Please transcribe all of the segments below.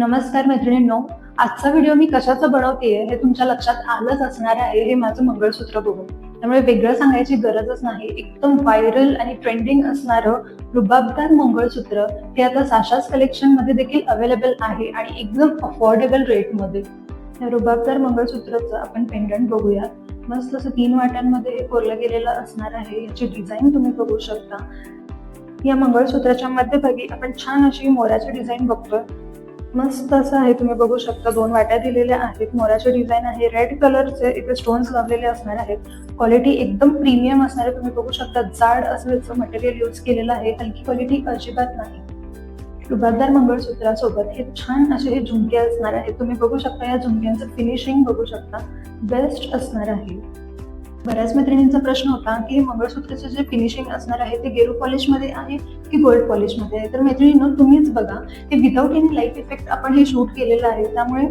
नमस्कार मैत्रिणींनो, आजचा व्हिडिओ मी कशाचा बनवतेय हे तुमच्या लक्षात आलंच असणार आहे. हे माझं मंगळसूत्र बघून, त्यामुळे वेगळं सांगायची गरजच नाही. एकदम व्हायरल आणि ट्रेंडिंग असणारं रुबाबदार मंगळसूत्र हे आता साशास कलेक्शन मध्ये देखील अवेलेबल आहे आणि एकदम अफोर्डेबल रेट मध्ये. या रुबाबदार मंगळसूत्राचं आपण पेंडंट बघूया. मस्त असं 3 वाट्यांमध्ये हे कोरलं गेलेलं असणार आहे. याची डिझाईन तुम्ही बघू शकता. या मंगळसूत्राच्या मध्यभागी आपण छान अशी मोराची डिझाईन बघतोय. मस्त असं आहे, तुम्ही बघू शकता. 2 वाट्या दिलेल्या आहेत. मोराची डिझाईन आहे. रेड कलरचे इथे स्टोन्स लावलेले असणार आहेत. क्वालिटी एकदम प्रीमियम असणार आहे. तुम्ही बघू शकता, जाड असं याचं मटेरियल यूज केलेलं आहे. हलकी क्वालिटी अजिबात नाही. रुबाबदार मंगळसूत्रासोबत हे छान असे हे झुमके असणार आहेत. तुम्ही बघू शकता, या झुमक्यांचं फिनिशिंग बघू शकता, बेस्ट असणार आहे. बऱ्याच मैत्रिणींचा प्रश्न होता की हे मंगळसूत्राचं जे फिनिशिंग असणार आहे ते गेरू पॉलिश मध्ये आहे की गोल्ड पॉलिश मध्ये आहे. तर मैत्रिणींनो, तुम्हीच बघा, हे विदाऊट एनी लाईट इफेक्ट आपण हे शूट केलेलं आहे. त्यामुळे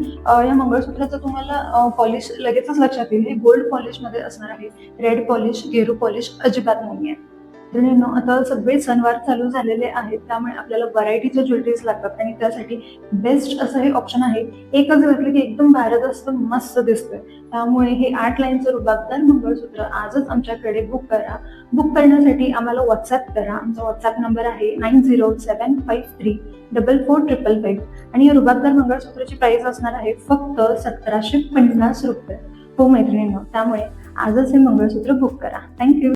या मंगळसूत्राचं तुम्हाला पॉलिश लगेचच लक्षात येईल. हे गोल्ड पॉलिश मध्ये असणार आहे. रेड पॉलिश, गेरू पॉलिश अजिबात नाहीये. मैत्रिणींनो, आता सगळे सणवार चालू झालेले आहेत, त्यामुळे आपल्याला व्हरायटीच्या ज्वेलरीज लागतात आणि त्यासाठी बेस्ट असं हे ऑप्शन आहे. एकच घेतलं की एकदम भारत असतं, मस्त दिसतंय. त्यामुळे हे 8 लाईनचं रुबाबदार मंगळसूत्र आजच आमच्याकडे बुक करा. बुक करण्यासाठी आम्हाला व्हॉट्सअप करा. आमचा व्हॉट्सअप नंबर आहे 9075344555 आणि या रुबाबदार मंगळसूत्राची प्राइस असणार आहे फक्त 1750 रुपये. हो मैत्रिणींनो, त्यामुळे आजच हे मंगळसूत्र बुक करा. थँक्यू.